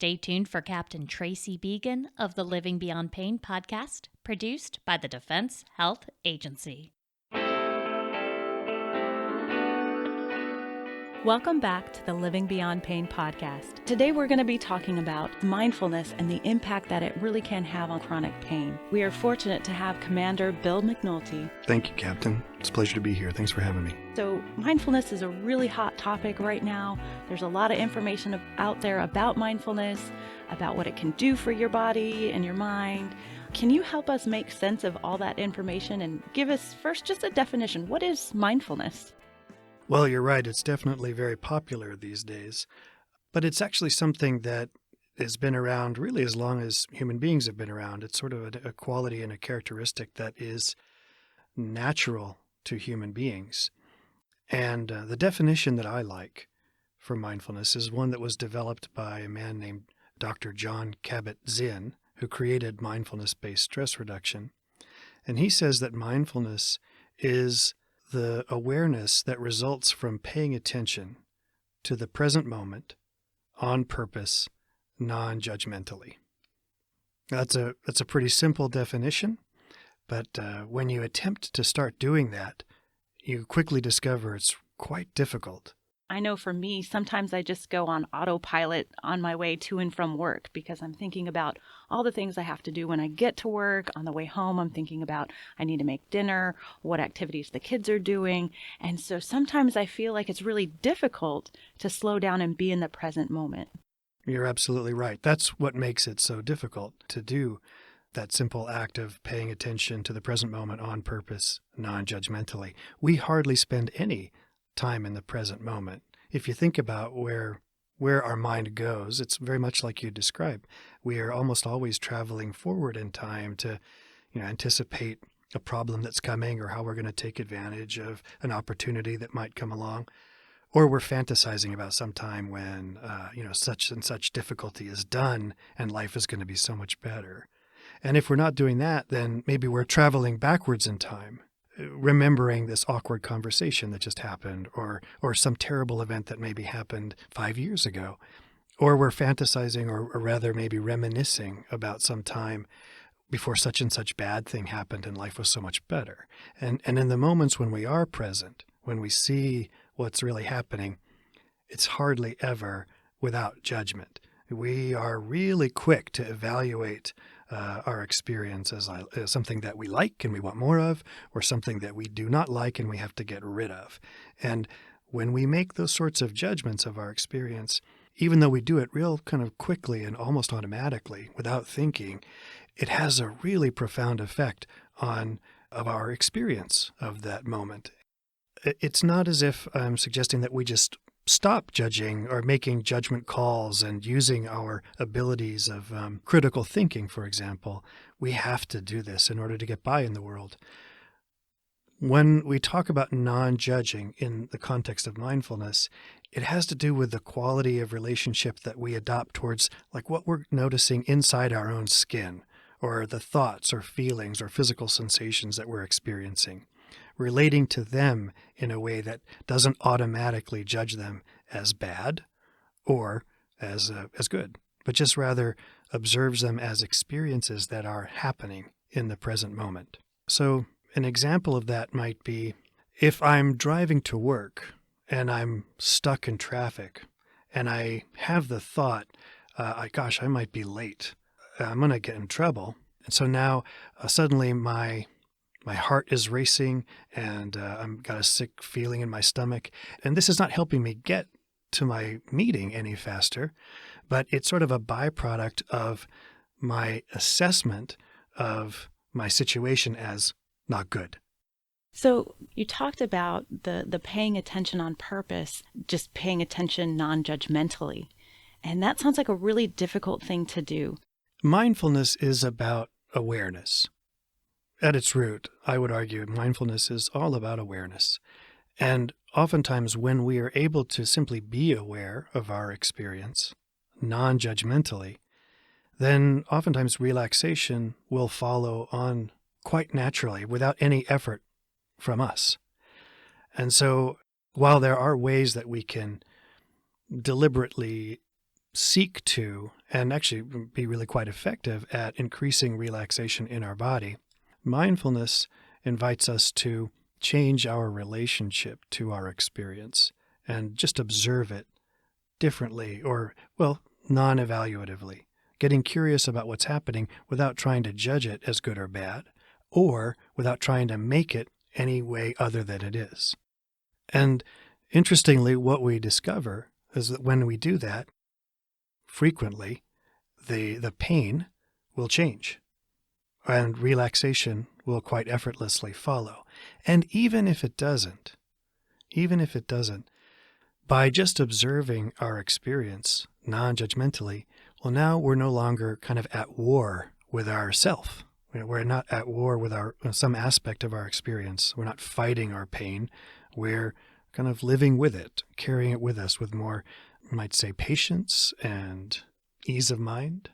Stay tuned for Captain Tracy Began of the Living Beyond Pain podcast, produced by the Defense Health Agency. Welcome back to the Living Beyond Pain podcast. Today we're going to be talking about mindfulness and the impact that it really can have on chronic pain. We are fortunate to have Commander Bill McNulty. Thank you, Captain. It's a pleasure to be here. Thanks for having me. So mindfulness is a really hot topic right now. There's a lot of information out there about mindfulness, about what it can do for your body and your mind. Can you help us make sense of all that information and give us first just a definition? What is mindfulness? Well, you're right. It's definitely very popular these days, but it's actually something that has been around really as long as human beings have been around. It's sort of a quality and a characteristic that is natural to human beings. And the definition that I like for mindfulness is one that was developed by a man named Dr. Jon Kabat-Zinn, who created mindfulness-based stress reduction. And he says that mindfulness is the awareness that results from paying attention to the present moment on purpose, non-judgmentally. That's a pretty simple definition, but when you attempt to start doing that, you quickly discover it's quite difficult. I know for me, sometimes I just go on autopilot on my way to and from work because I'm thinking about all the things I have to do when I get to work. On the way home, I'm thinking about I need to make dinner, what activities the kids are doing. And so sometimes I feel like it's really difficult to slow down and be in the present moment. You're absolutely right. That's what makes it so difficult to do that simple act of paying attention to the present moment on purpose, non-judgmentally. We hardly spend any time in the present moment. If you think about where our mind goes, it's very much like you described. We are almost always traveling forward in time to, anticipate a problem that's coming or how we're going to take advantage of an opportunity that might come along. Or we're fantasizing about some time when, such and such difficulty is done and life is going to be so much better. And if we're not doing that, then maybe we're traveling backwards in time, remembering this awkward conversation that just happened, or some terrible event that maybe happened 5 years ago. Or we're fantasizing, or rather maybe reminiscing about some time before such and such bad thing happened and life was so much better. And in the moments when we are present, when we see what's really happening, it's hardly ever without judgment. We are really quick to evaluate our experience as something that we like and we want more of, or something that we do not like and we have to get rid of. And when we make those sorts of judgments of our experience, even though we do it real kind of quickly and almost automatically without thinking, it has a really profound effect of our experience of that moment. It's not as if I'm suggesting that we just stop judging or making judgment calls and using our abilities of critical thinking, for example. We have to do this in order to get by in the world. When we talk about non-judging in the context of mindfulness, it has to do with the quality of relationship that we adopt towards like what we're noticing inside our own skin, or the thoughts or feelings or physical sensations that we're experiencing, relating to them in a way that doesn't automatically judge them as bad or as good, but just rather observes them as experiences that are happening in the present moment. So an example of that might be if I'm driving to work and I'm stuck in traffic and I have the thought, I might be late. I'm going to get in trouble. And so now suddenly my heart is racing and I've got a sick feeling in my stomach. And this is not helping me get to my meeting any faster, but it's sort of a byproduct of my assessment of my situation as not good. So you talked about the paying attention on purpose, just paying attention non-judgmentally. And that sounds like a really difficult thing to do. Mindfulness is about awareness. At its root, I would argue mindfulness is all about awareness. And oftentimes when we are able to simply be aware of our experience, non-judgmentally, then oftentimes relaxation will follow on quite naturally without any effort from us. And so while there are ways that we can deliberately seek to and actually be really quite effective at increasing relaxation in our body, mindfulness invites us to change our relationship to our experience and just observe it differently or, well, non-evaluatively, getting curious about what's happening without trying to judge it as good or bad, or without trying to make it any way other than it is. And interestingly, what we discover is that when we do that, frequently, the pain will change and relaxation will quite effortlessly follow. And even if it doesn't, by just observing our experience non-judgmentally, well, now we're no longer kind of at war with ourself. We're not at war with some aspect of our experience. We're not fighting our pain. We're kind of living with it, carrying it with us with more, you might say, patience and ease of mind.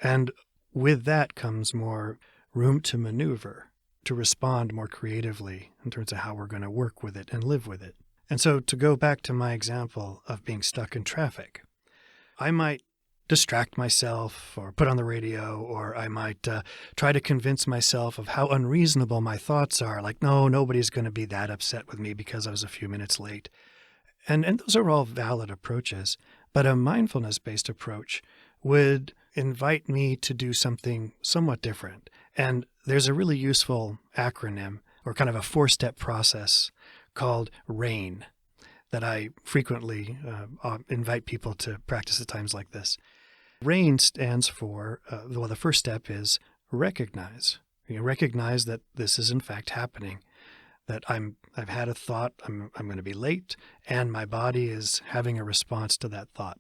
And with that comes more room to maneuver, to respond more creatively in terms of how we're going to work with it and live with it. And so to go back to my example of being stuck in traffic, I might distract myself or put on the radio, or I might try to convince myself of how unreasonable my thoughts are. Like, no, nobody's going to be that upset with me because I was a few minutes late. And those are all valid approaches. But a mindfulness-based approach would invite me to do something somewhat different. And there's a really useful acronym or kind of a 4-step process called RAIN that I frequently invite people to practice at times like this. RAIN stands for, the first step is recognize. You recognize that this is in fact happening, that I've had a thought, I'm going to be late, and my body is having a response to that thought.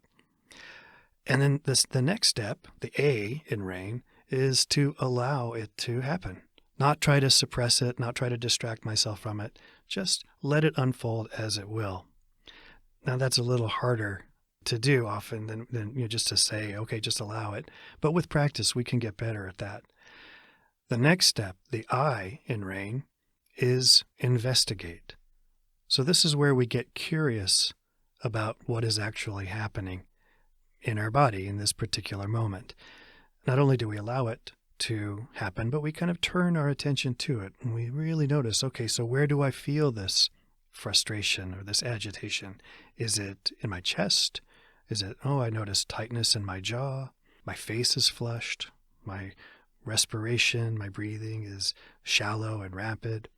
And then the next step, the A in RAIN, is to allow it to happen. Not try to suppress it, not try to distract myself from it. Just let it unfold as it will. Now that's a little harder to do often than just to say, okay, just allow it. But with practice, we can get better at that. The next step, the I in RAIN, is investigate. So this is where we get curious about what is actually happening in our body in this particular moment. Not only do we allow it to happen, but we kind of turn our attention to it and we really notice, okay, so where do I feel this frustration or this agitation? Is it in my chest? Is it, I notice tightness in my jaw, my face is flushed, my respiration, my breathing is shallow and rapid.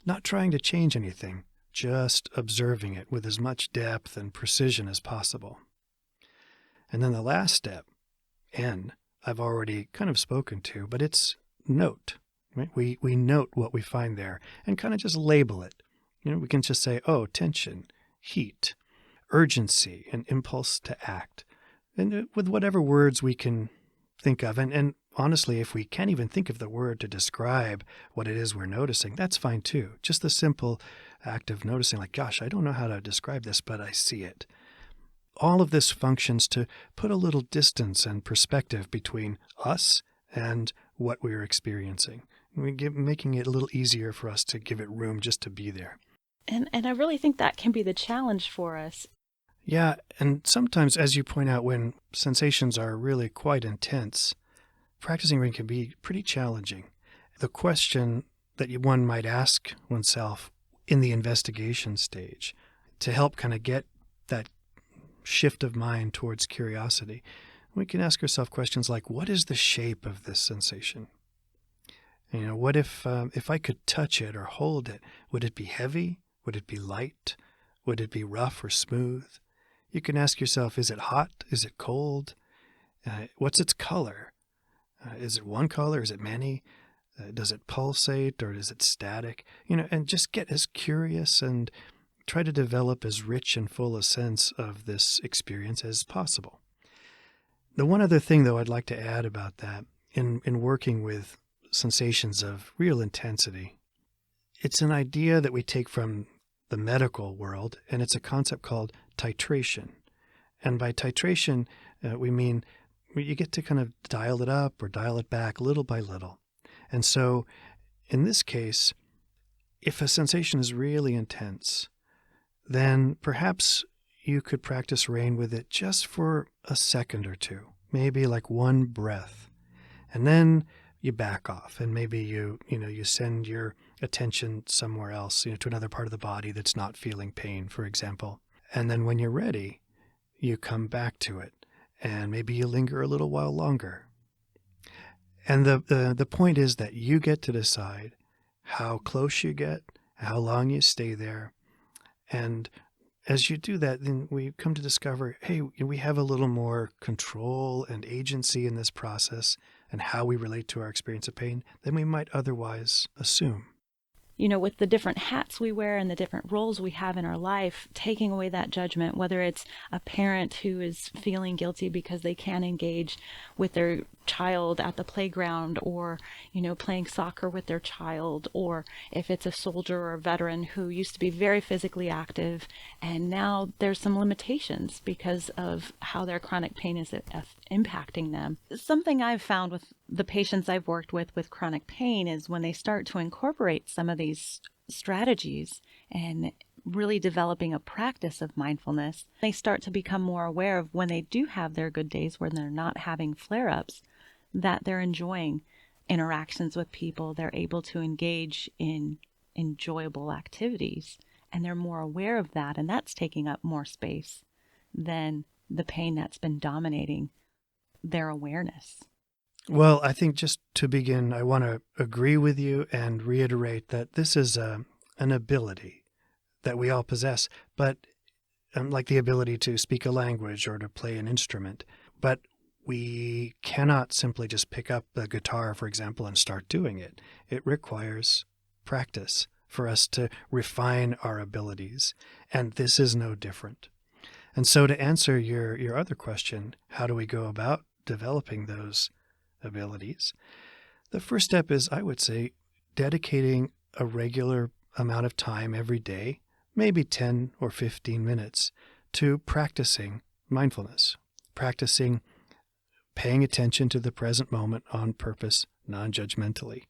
Not trying to change anything, just observing it with as much depth and precision as possible. And then the last step, N, I've already kind of spoken to, but it's note. Right? We note what we find there and kind of just label it. We can just say, tension, heat, urgency, and impulse to act. And with whatever words we can think of. And honestly, if we can't even think of the word to describe what it is we're noticing, that's fine too. Just the simple act of noticing, like, gosh, I don't know how to describe this, but I see it. All of this functions to put a little distance and perspective between us and what we're experiencing. Making it a little easier for us to give it room just to be there. And I really think that can be the challenge for us. Yeah, and sometimes, as you point out, when sensations are really quite intense, practicing RAIN can be pretty challenging. The question that one might ask oneself in the investigation stage to help kind of get that shift of mind towards curiosity, we can ask ourselves questions like, what is the shape of this sensation? What if I could touch it or hold it? Would it be heavy? Would it be light? Would it be rough or smooth? You can ask yourself, is it hot? Is it cold? What's its color? Is it one color? Is it many? Does it pulsate or is it static? And just get as curious and try to develop as rich and full a sense of this experience as possible. The one other thing, though, I'd like to add about that in working with sensations of real intensity, it's an idea that we take from the medical world, and it's a concept called titration. And by titration, we mean you get to kind of dial it up or dial it back little by little. And so in this case, if a sensation is really intense, then perhaps you could practice RAIN with it just for a second or two, maybe like one breath. And then you back off, and maybe you send your attention somewhere else, to another part of the body that's not feeling pain, for example. And then when you're ready, you come back to it, and maybe you linger a little while longer. And the point is that you get to decide how close you get, how long you stay there. And as you do that, then we come to discover, hey, we have a little more control and agency in this process and how we relate to our experience of pain than we might otherwise assume. With the different hats we wear and the different roles we have in our life, taking away that judgment, whether it's a parent who is feeling guilty because they can't engage with their child at the playground, or, playing soccer with their child, or if it's a soldier or a veteran who used to be very physically active and now there's some limitations because of how their chronic pain is impacting them. Something I've found with the patients I've worked with chronic pain is when they start to incorporate some of these strategies and really developing a practice of mindfulness, they start to become more aware of when they do have their good days, when they're not having flare-ups, that they're enjoying interactions with people, they're able to engage in enjoyable activities, and they're more aware of that, and that's taking up more space than the pain that's been dominating their awareness. Well, I think just to begin, I want to agree with you and reiterate that this is an ability that we all possess, but like the ability to speak a language or to play an instrument. But we cannot simply just pick up the guitar, for example, and start doing it. It requires practice for us to refine our abilities, and this is no different. And so to answer your other question, how do we go about developing those abilities? The first step is, I would say, dedicating a regular amount of time every day, maybe 10 or 15 minutes, to practicing mindfulness, practicing paying attention to the present moment on purpose, non-judgmentally.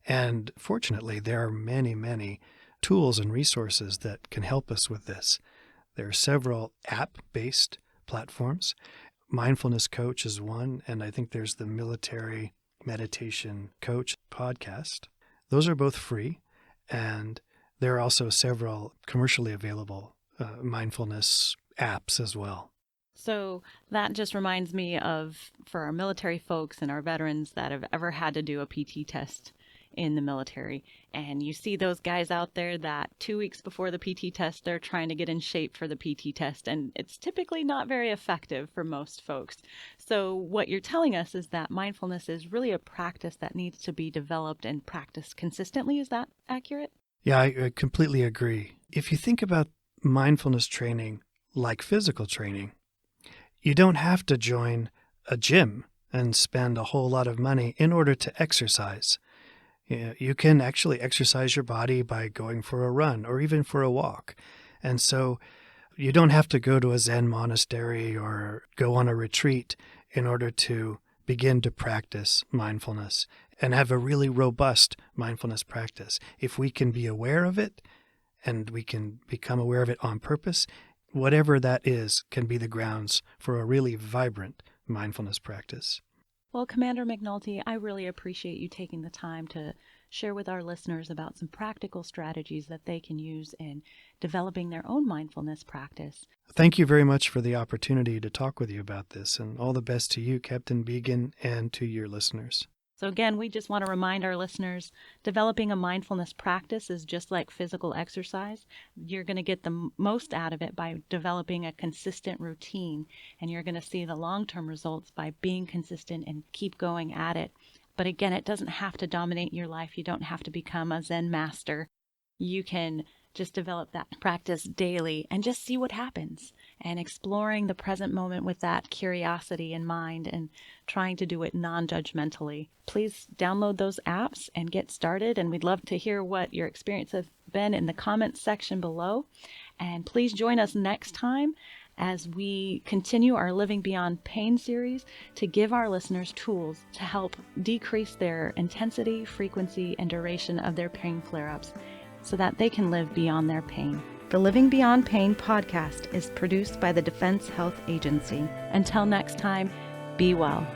And fortunately, there are many, many tools and resources that can help us with this. There are several app-based platforms. Mindfulness Coach is one, and I think there's the Military Meditation Coach podcast. Those are both free, and there are also several commercially available mindfulness apps as well. So that just reminds me of, for our military folks and our veterans that have ever had to do a PT test in the military, and you see those guys out there that 2 weeks before the PT test, they're trying to get in shape for the PT test, and it's typically not very effective for most folks. So what you're telling us is that mindfulness is really a practice that needs to be developed and practiced consistently. Is that accurate? Yeah, I completely agree. If you think about mindfulness training like physical training, you don't have to join a gym and spend a whole lot of money in order to exercise. You can actually exercise your body by going for a run or even for a walk. And so you don't have to go to a Zen monastery or go on a retreat in order to begin to practice mindfulness and have a really robust mindfulness practice. If we can be aware of it and we can become aware of it on purpose, whatever that is can be the grounds for a really vibrant mindfulness practice. Well, Commander McNulty, I really appreciate you taking the time to share with our listeners about some practical strategies that they can use in developing their own mindfulness practice. Thank you very much for the opportunity to talk with you about this, and all the best to you, Captain Began, and to your listeners. So again, we just want to remind our listeners, developing a mindfulness practice is just like physical exercise. You're going to get the most out of it by developing a consistent routine, and you're going to see the long-term results by being consistent and keep going at it. But again, it doesn't have to dominate your life. You don't have to become a Zen master. You can just develop that practice daily and just see what happens, and exploring the present moment with that curiosity in mind and trying to do it non-judgmentally. Please download those apps and get started, and we'd love to hear what your experience has been in the comments section below. And please join us next time as we continue our Living Beyond Pain series to give our listeners tools to help decrease their intensity, frequency, and duration of their pain flare-ups, so that they can live beyond their pain. The Living Beyond Pain podcast is produced by the Defense Health Agency. Until next time, be well.